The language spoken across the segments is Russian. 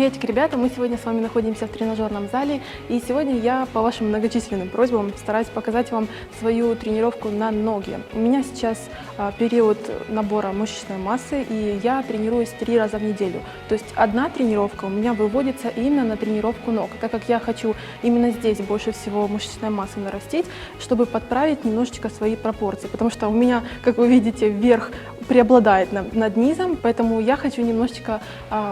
Приветик, ребята! Мы сегодня с вами находимся в тренажерном зале, и сегодня я по вашим многочисленным просьбам стараюсь показать вам свою тренировку на ноги. У меня сейчас период набора мышечной массы, и я тренируюсь 3 раза в неделю. То есть одна тренировка у меня выводится именно на тренировку ног, так как я хочу именно здесь больше всего мышечной массы нарастить, чтобы подправить немножечко свои пропорции, потому что у меня, как вы видите, верх преобладает над низом, поэтому я хочу немножечко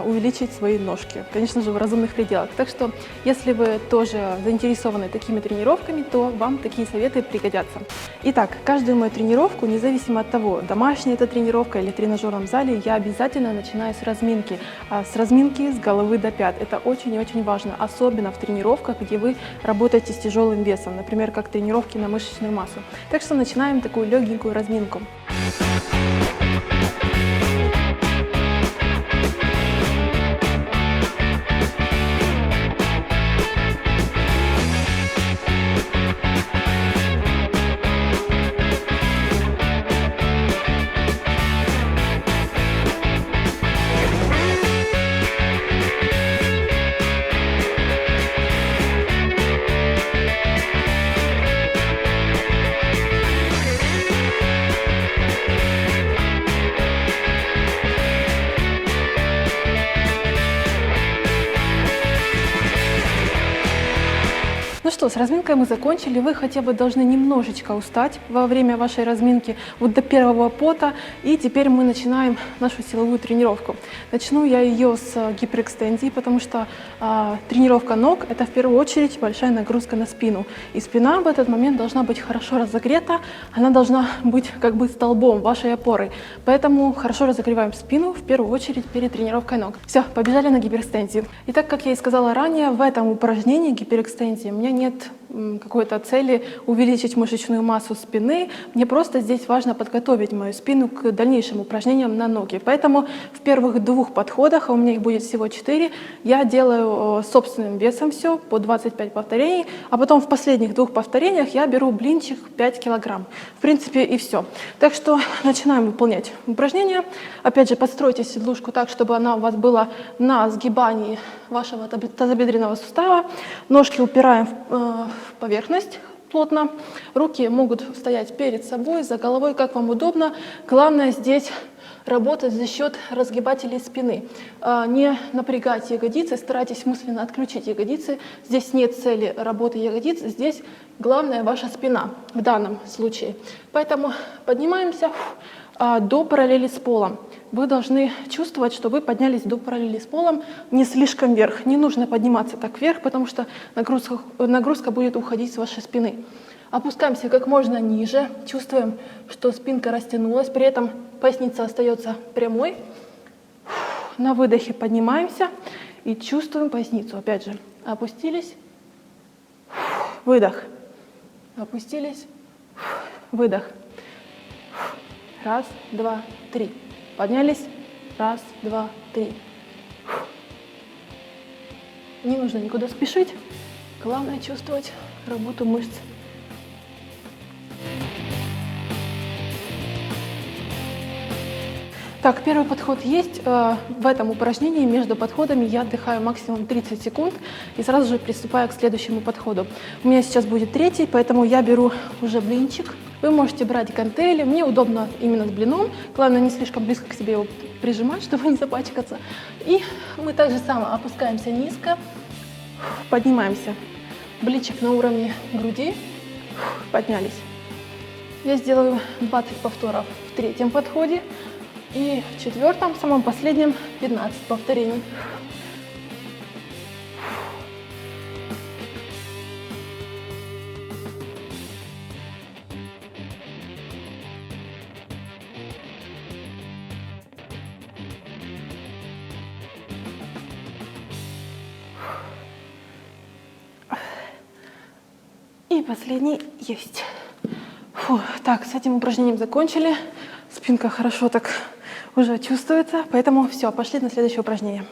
увеличить свои ножки, конечно же, в разумных пределах. Так что, если вы тоже заинтересованы такими тренировками, то вам такие советы пригодятся. Итак, каждую мою тренировку, независимо от того, домашняя это тренировка или в тренажерном зале, я обязательно начинаю с разминки. С разминки с головы до пят. Это очень и очень важно, особенно в тренировках, где вы работаете с тяжелым весом, например, как тренировки на мышечную массу. Так что начинаем такую легенькую разминку. Ну что, с разминкой мы закончили. Вы хотя бы должны немножечко устать во время вашей разминки, вот до первого пота. И теперь мы начинаем нашу силовую тренировку. Начну я ее с гиперэкстензии, потому что тренировка ног – это в первую очередь большая нагрузка на спину. И спина в этот момент должна быть хорошо разогрета, она должна быть как бы столбом вашей опоры. Поэтому хорошо разогреваем спину в первую очередь перед тренировкой ног. Все, побежали на гиперэкстензию. Итак, как я и сказала ранее, в этом упражнении гиперэкстензии у меня нет какой-то цели увеличить мышечную массу спины. Мне просто здесь важно подготовить мою спину к дальнейшим упражнениям на ноги. Поэтому в первых 2 подходах, а у меня их будет всего 4, я делаю собственным весом все по 25 повторений, а потом в последних 2 повторениях я беру блинчик 5 килограмм. В принципе и все. Так что начинаем выполнять упражнения. Опять же, подстройте седлушку так, чтобы она у вас была на сгибании вашего тазобедренного сустава. Ножки упираем в поверхность плотно. Руки могут стоять перед собой, за головой, как вам удобно. Главное здесь работать за счет разгибателей спины. Не напрягать ягодицы, старайтесь мысленно отключить ягодицы. Здесь нет цели работы ягодиц, здесь главное ваша спина в данном случае. Поэтому поднимаемся до параллели с полом. Вы должны чувствовать, что вы поднялись до параллели с полом, не слишком вверх. Не нужно подниматься так вверх, потому что нагрузка будет уходить с вашей спины. Опускаемся как можно ниже, чувствуем, что спинка растянулась, при этом поясница остается прямой. На выдохе поднимаемся и чувствуем поясницу. Опять же, опустились, выдох, опустились, выдох. 1, 2, 3. Поднялись. 1, 2, 3. Не нужно никуда спешить. Главное чувствовать работу мышц. Так, первый подход есть. В этом упражнении между подходами я отдыхаю максимум 30 секунд и сразу же приступаю к следующему подходу. У меня сейчас будет 3-й, поэтому я беру уже блинчик. Вы можете брать гантели, мне удобно именно с блином. Главное, не слишком близко к себе его прижимать, чтобы не запачкаться. И мы так же само опускаемся низко, поднимаемся. Блинчик на уровне груди, поднялись. Я сделаю 20 повторов в 3-м подходе. И в 4-м, самом последнем, 15 повторений. И последний есть. Так, с этим упражнением закончили. Спинка хорошо так уже чувствуется, поэтому все, пошли на следующее упражнение.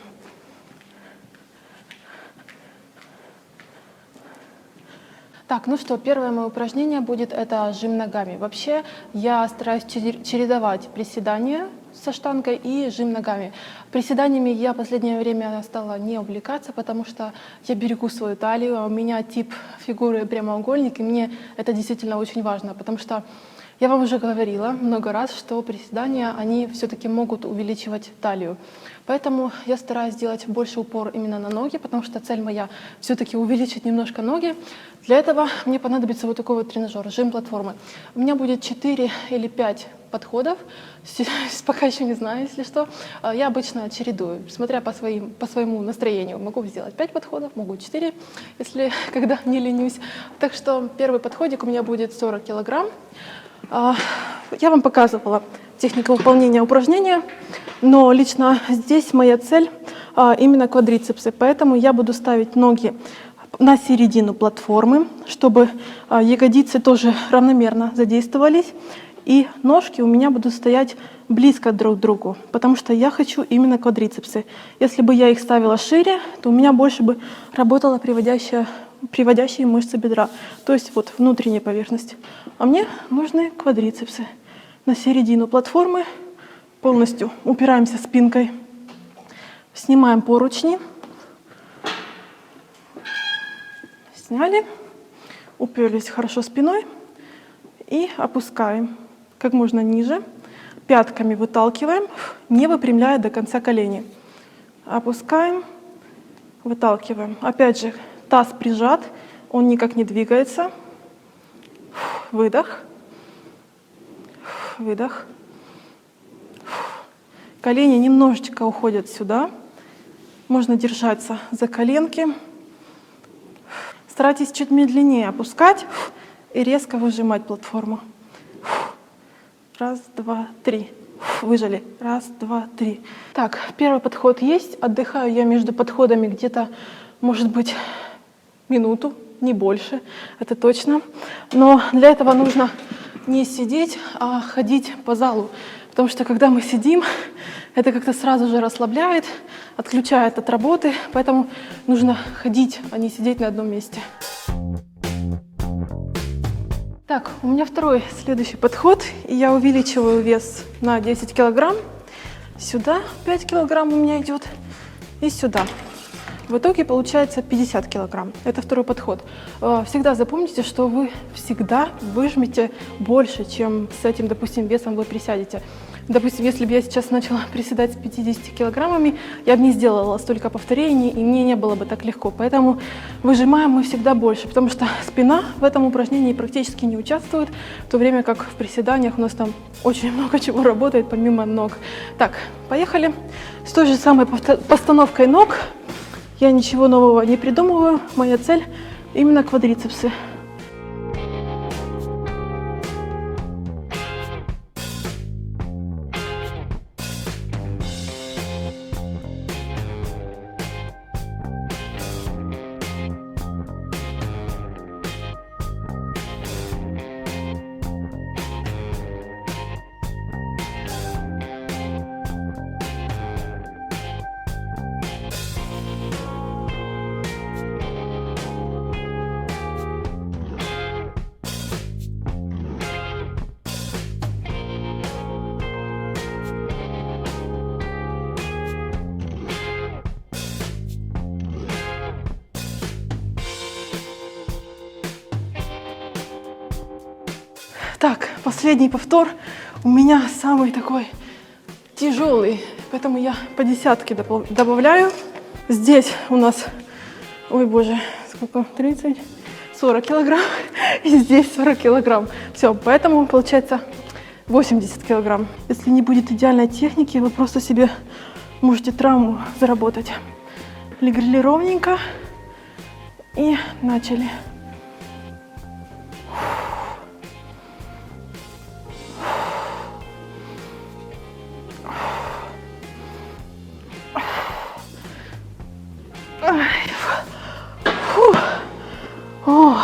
Так, ну что, первое мое упражнение будет это жим ногами. Вообще я стараюсь чередовать приседания со штангой и жим ногами. Приседаниями я в последнее время стала не увлекаться, потому что я берегу свою талию, у меня тип фигуры прямоугольник, и мне это действительно очень важно, потому что я вам уже говорила много раз, что приседания, они все-таки могут увеличивать талию. Поэтому я стараюсь сделать больше упор именно на ноги, потому что цель моя все-таки увеличить немножко ноги. Для этого мне понадобится вот такой вот тренажер, жим платформы. У меня будет 4 или 5 подходов, пока еще не знаю, если что. Я обычно чередую, смотря по своему настроению. Могу сделать 5 подходов, могу 4, если когда не ленюсь. Так что первый подходик у меня будет 40 килограмм. Я вам показывала технику выполнения упражнения, но лично здесь моя цель именно квадрицепсы, поэтому я буду ставить ноги на середину платформы, чтобы ягодицы тоже равномерно задействовались, и ножки у меня будут стоять близко друг к другу, потому что я хочу именно квадрицепсы. Если бы я их ставила шире, то у меня больше бы работала приводящие мышцы бедра, то есть вот внутренняя поверхность. А мне нужны квадрицепсы. На середину платформы полностью упираемся спинкой, снимаем поручни, сняли, уперлись хорошо спиной и опускаем как можно ниже, пятками выталкиваем, не выпрямляя до конца колени. Опускаем, выталкиваем. Опять же, таз прижат, он никак не двигается. Выдох. Выдох. Колени немножечко уходят сюда. Можно держаться за коленки. Старайтесь чуть медленнее опускать и резко выжимать платформу. Раз, два, три. Выжали. Раз, два, три. Так, первый подход есть. Отдыхаю я между подходами где-то, может быть, минуту, не больше, это точно. Но для этого нужно не сидеть, а ходить по залу. Потому что когда мы сидим, это как-то сразу же расслабляет, отключает от работы. Поэтому нужно ходить, а не сидеть на одном месте. Так, у меня второй следующий подход. И я увеличиваю вес на 10 килограмм. Сюда 5 килограмм у меня идет. И сюда. В итоге получается 50 килограмм. Это второй подход. Всегда запомните, что вы всегда выжмете больше, чем с этим, допустим, весом вы присядете. Допустим, если бы я сейчас начала приседать с 50 килограммами, я бы не сделала столько повторений, и мне не было бы так легко. Поэтому выжимаем мы всегда больше, потому что спина в этом упражнении практически не участвует, в то время как в приседаниях у нас там очень много чего работает помимо ног. Так, поехали. С той же самой постановкой ног. Я ничего нового не придумываю. Моя цель именно квадрицепсы. Так, последний повтор у меня самый такой тяжелый, поэтому я по десятке добавляю. Здесь у нас, ой боже, сколько, 30, 40 килограмм, и здесь 40 килограмм. Все, поэтому получается 80 килограмм. Если не будет идеальной техники, вы просто себе можете травму заработать. Легли ровненько и начали. О,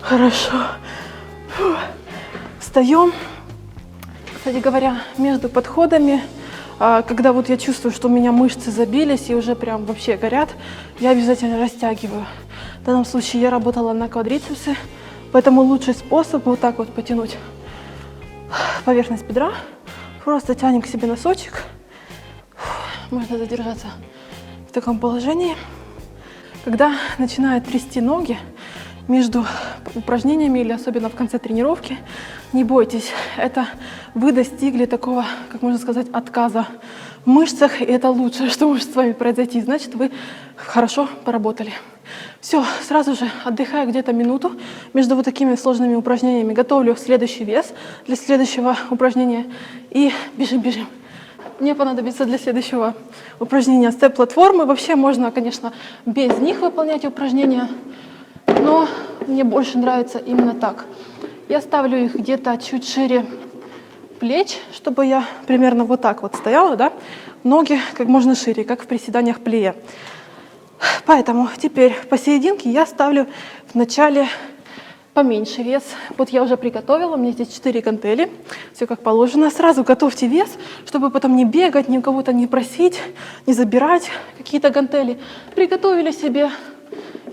хорошо. Встаем. Кстати говоря, между подходами, когда вот я чувствую, что у меня мышцы забились и уже прям вообще горят, я обязательно растягиваю. В данном случае я работала на квадрицепсы, поэтому лучший способ вот так вот потянуть поверхность бедра, Просто тянем к себе носочек. Можно задержаться в таком положении. Когда начинают трясти ноги между упражнениями или особенно в конце тренировки, не бойтесь, это вы достигли такого, как можно сказать, отказа в мышцах, и это лучшее, что может с вами произойти. Значит, вы хорошо поработали. Все, сразу же отдыхаю где-то минуту между вот такими сложными упражнениями. Готовлю следующий вес для следующего упражнения и бежим. Мне понадобится для следующего упражнения степ-платформы. Вообще можно, конечно, без них выполнять упражнения, но мне больше нравится именно так. Я ставлю их где-то чуть шире плеч, чтобы я примерно вот так вот стояла, да? Ноги как можно шире, как в приседаниях плие. Поэтому теперь посерединке я ставлю вначале поменьше вес. Вот я уже приготовила, у меня здесь 4 гантели, все как положено. Сразу готовьте вес, чтобы потом не бегать, ни у кого-то не просить, не забирать какие-то гантели. Приготовили себе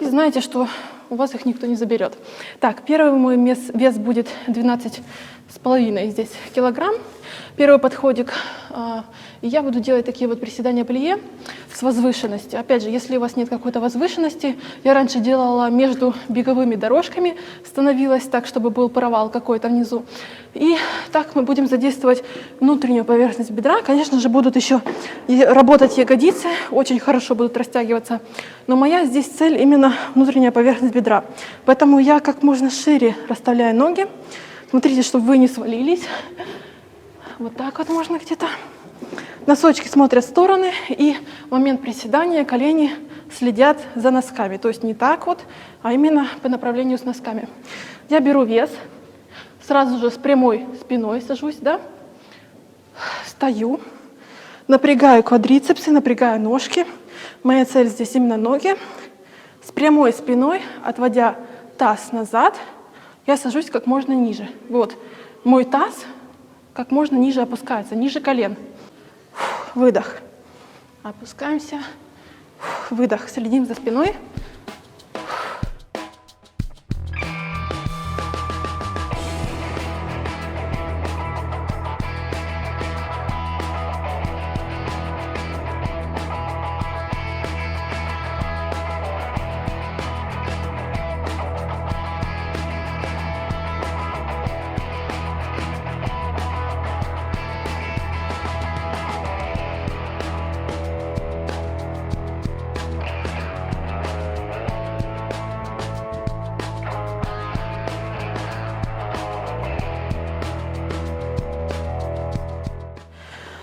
и знаете, что у вас их никто не заберет. Так, первый мой вес будет 12,5 здесь килограмм. Первый подходик. И я буду делать такие вот приседания плие с возвышенностью. Опять же, если у вас нет какой-то возвышенности, я раньше делала между беговыми дорожками, становилась так, чтобы был провал какой-то внизу. И так мы будем задействовать внутреннюю поверхность бедра. Конечно же, будут еще работать ягодицы, очень хорошо будут растягиваться. Но моя здесь цель именно внутренняя поверхность бедра. Поэтому я как можно шире расставляю ноги. Смотрите, чтобы вы не свалились. Вот так вот можно где-то. Носочки смотрят в стороны, и в момент приседания колени следят за носками. То есть не так вот, а именно по направлению с носками. Я беру вес, сразу же с прямой спиной сажусь, да? Стою, напрягаю квадрицепсы, напрягаю ножки. Моя цель здесь именно ноги. С прямой спиной, отводя таз назад, я сажусь как можно ниже. Вот, мой таз как можно ниже опускается, ниже колен. Выдох. Опускаемся. Выдох. Следим за спиной.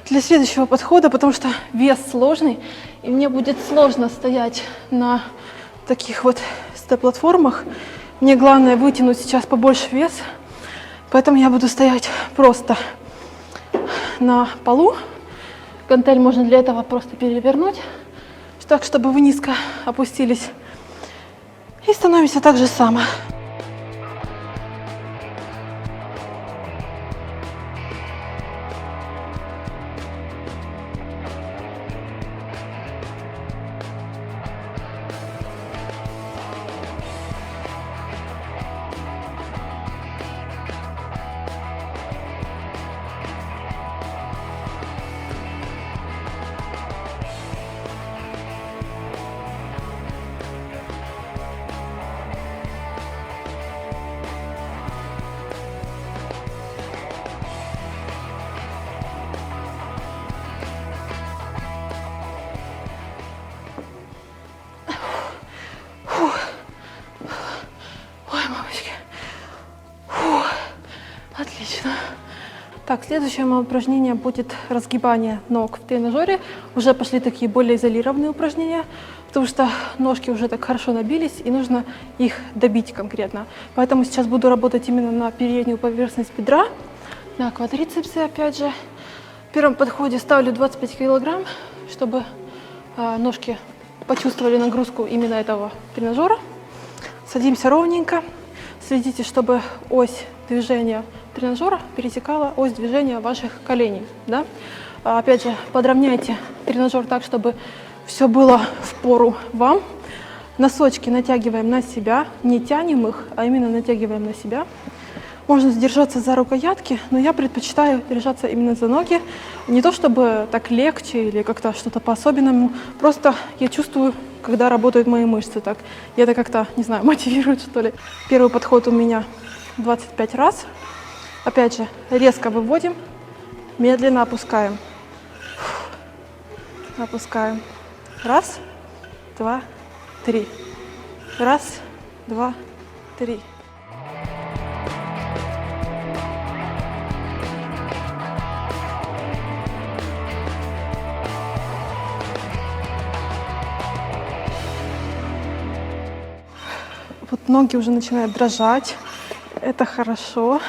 Для следующего подхода, потому что вес сложный, и мне будет сложно стоять на таких вот степ-платформах. Мне главное вытянуть сейчас побольше вес, поэтому я буду стоять просто на полу. Гантель можно для этого просто перевернуть, так, чтобы вы низко опустились. И становимся так же само. Отлично. Так, следующее мое упражнение будет разгибание ног в тренажере. Уже пошли такие более изолированные упражнения, потому что ножки уже так хорошо набились, и нужно их добить конкретно. Поэтому сейчас буду работать именно на переднюю поверхность бедра, на квадрицепсы опять же. В первом подходе ставлю 25 килограмм, чтобы ножки почувствовали нагрузку именно этого тренажера. Садимся ровненько. Следите, чтобы ось движения тренажера пересекала ось движения ваших коленей. Да? Опять же, подровняйте тренажер так, чтобы все было в пору вам. Носочки натягиваем на себя, не тянем их, а именно натягиваем на себя. Можно держаться за рукоятки, но я предпочитаю держаться именно за ноги. Не то чтобы так легче или как-то что-то по-особенному, просто я чувствую, когда работают мои мышцы так. И это как-то, не знаю, мотивирует, что ли. Первый подход у меня 25 раз. Опять же, резко выводим, медленно опускаем. Опускаем. Раз, два, три. Раз, два, три. Вот ноги уже начинают дрожать. Это хорошо.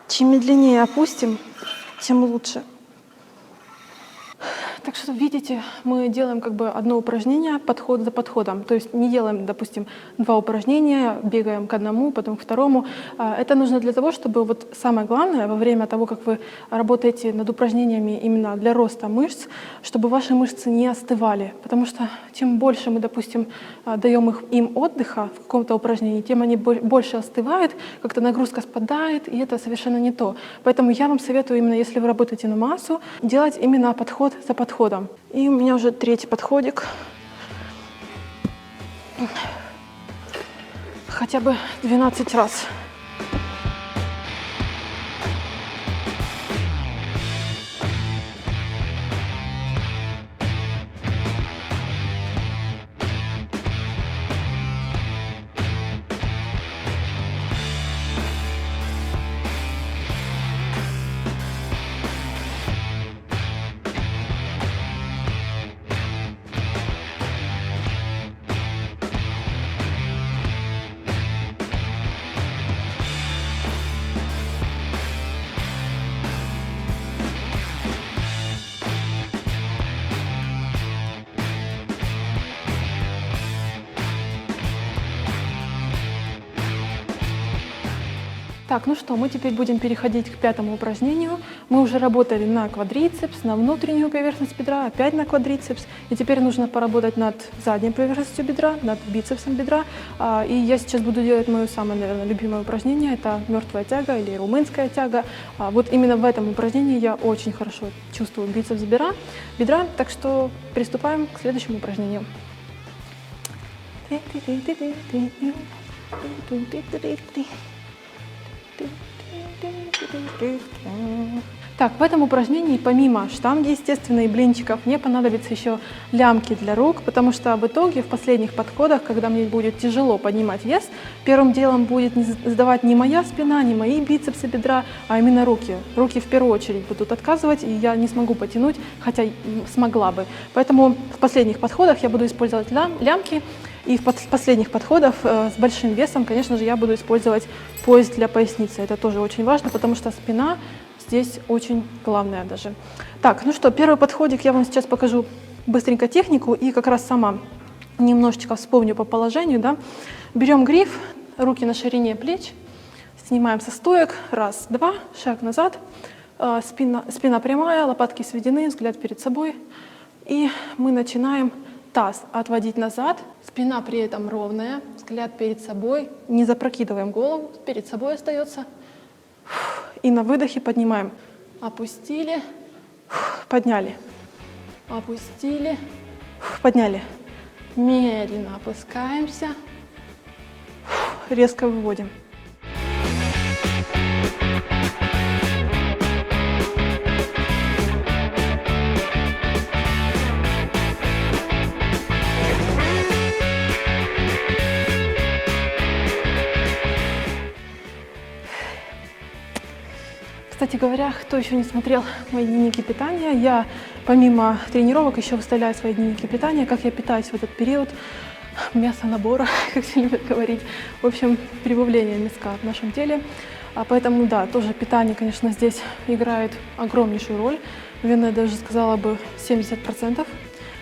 Чем медленнее опустим, тем лучше. Так что, видите, мы делаем как бы одно упражнение, подход за подходом. То есть не делаем, допустим, 2 упражнения, бегаем к одному, потом к второму. Это нужно для того, чтобы вот самое главное, во время того, как вы работаете над упражнениями именно для роста мышц, чтобы ваши мышцы не остывали. Потому что чем больше мы, допустим, даем им отдыха в каком-то упражнении, тем они больше остывают, как-то нагрузка спадает, и это совершенно не то. Поэтому я вам советую именно, если вы работаете на массу, делать именно подход за подходом. И у меня уже 3-й подходик. Хотя бы 12 раз. Так, ну что, мы теперь будем переходить к 5-му упражнению. Мы уже работали на квадрицепс, на внутреннюю поверхность бедра, опять на квадрицепс. И теперь нужно поработать над задней поверхностью бедра, над бицепсом бедра. И я сейчас буду делать мое самое, наверное, любимое упражнение. Это мертвая тяга или румынская тяга. Вот именно в этом упражнении я очень хорошо чувствую бицепс бедра. Так что приступаем к следующему упражнению. Так, в этом упражнении помимо штанги, естественно, и блинчиков, мне понадобятся еще лямки для рук, потому что в итоге в последних подходах, когда мне будет тяжело поднимать вес, первым делом будет сдавать не моя спина, не мои бицепсы бедра, а именно руки. Руки в первую очередь будут отказывать, и я не смогу потянуть, хотя смогла бы. Поэтому в последних подходах я буду использовать лямки. И в последних подходах с большим весом, конечно же, я буду использовать пояс для поясницы. Это тоже очень важно, потому что спина здесь очень главная даже. Так, ну что, первый подходик я вам сейчас покажу быстренько технику и как раз сама немножечко вспомню по положению. Да. Берем гриф, руки на ширине плеч, снимаем со стоек, раз, два, шаг назад, спина прямая, лопатки сведены, взгляд перед собой. И мы начинаем таз отводить назад, спина при этом ровная, взгляд перед собой, не запрокидываем голову, перед собой остается. И на выдохе поднимаем. Опустили, подняли, опустили, подняли. Медленно опускаемся, резко выводим. Кстати говоря, кто еще не смотрел мои дневники питания, я помимо тренировок еще выставляю свои дневники питания, как я питаюсь в этот период, мясо набора, как все любят говорить, в общем, прибавление мяска в нашем теле. Поэтому, да, тоже питание, конечно, здесь играет огромнейшую роль, наверное, я даже сказала бы 70%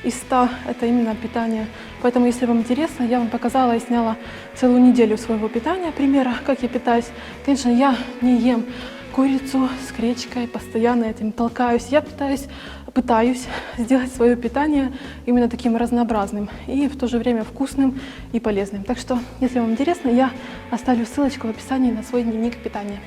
из 100 это именно питание. Поэтому, если вам интересно, я вам показала и сняла целую неделю своего питания, примера, как я питаюсь. Конечно, я не ем курицу с гречкой, постоянно этим толкаюсь. Я питаюсь пытаюсь сделать свое питание именно таким разнообразным и в то же время вкусным и полезным. Так что, если вам интересно, я оставлю ссылочку в описании на свой дневник питания.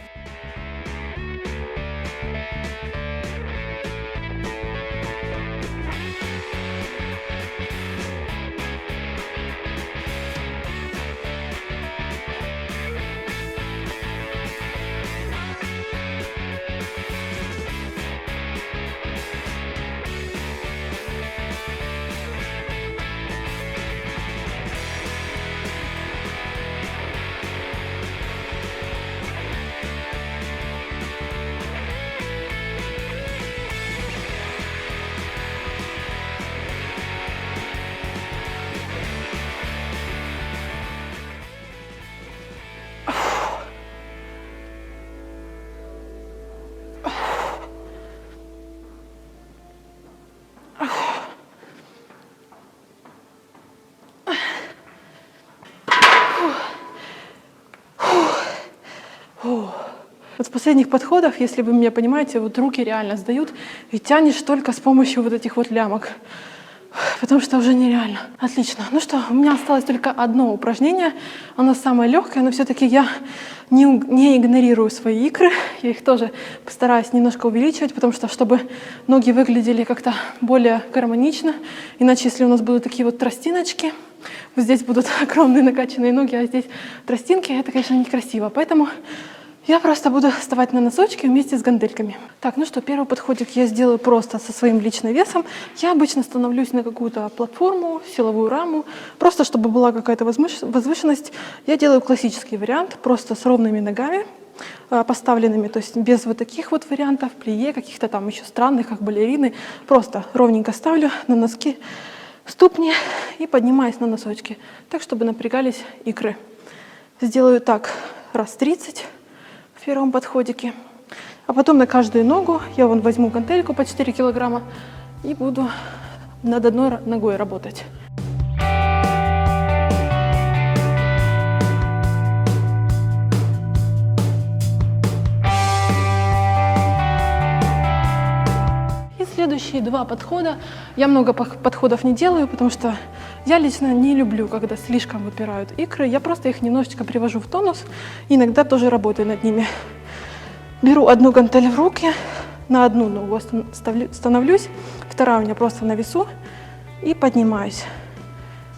Вот в последних подходах, если вы меня понимаете, вот руки реально сдают и тянешь только с помощью вот этих вот лямок, потому что уже нереально. Отлично. Ну что, у меня осталось только одно упражнение, оно самое легкое, но все-таки я не игнорирую свои икры, я их тоже постараюсь немножко увеличивать, потому что, чтобы ноги выглядели как-то более гармонично, иначе если у нас будут такие вот тростиночки, вот здесь будут огромные накачанные ноги, а здесь тростинки, это, конечно, некрасиво, поэтому я просто буду вставать на носочки вместе с гантельками. Так, ну что, первый подходик я сделаю просто со своим личным весом. Я обычно становлюсь на какую-то платформу, силовую раму, просто чтобы была какая-то возвышенность. Я делаю классический вариант, просто с ровными ногами поставленными, то есть без вот таких вот вариантов, плие, каких-то там еще странных, как балерины. Просто ровненько ставлю на носки ступни и поднимаюсь на носочки, так, чтобы напрягались икры. Сделаю так раз 30. В первом подходике. А потом на каждую ногу я вон возьму гантельку по 4 килограмма и буду над одной ногой работать. И следующие два подхода. Я много подходов не делаю, потому что я лично не люблю, когда слишком выпирают икры. Я просто их немножечко привожу в тонус. Иногда тоже работаю над ними. Беру одну гантель в руки, на одну ногу становлюсь, вторая у меня просто на весу и поднимаюсь.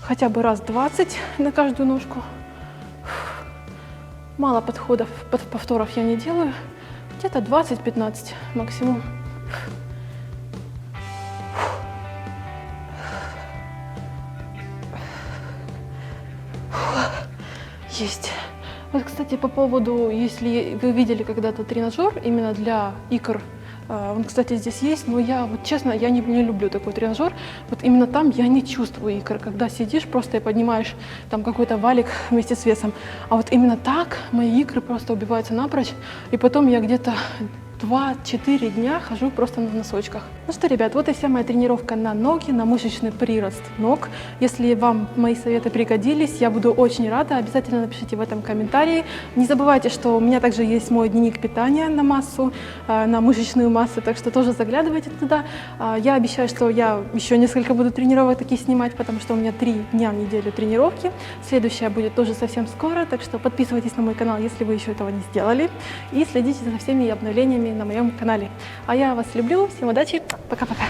Хотя бы раз 20 на каждую ножку. Мало повторов я не делаю. Где-то 20-15 максимум. Есть. Вот, кстати, по поводу, если вы видели когда-то тренажер именно для икр, он, кстати, здесь есть, но я, вот честно, я не люблю такой тренажер. Вот именно там я не чувствую икр, когда сидишь просто и поднимаешь там какой-то валик вместе с весом. А вот именно так мои икры просто убиваются напрочь, и потом я где-то 2-4 дня хожу просто на носочках. Ну что, ребят, вот и вся моя тренировка на ноги, на мышечный прирост ног. Если вам мои советы пригодились, я буду очень рада. Обязательно напишите в этом комментарии. Не забывайте, что у меня также есть мой дневник питания на массу, на мышечную массу, так что тоже заглядывайте туда. Я обещаю, что я еще несколько буду тренировок таких снимать, потому что у меня 3 дня в неделю тренировки. Следующая будет тоже совсем скоро, так что подписывайтесь на мой канал, если вы еще этого не сделали, и следите за всеми обновлениями на моем канале. А я вас люблю, всем удачи, пока-пока!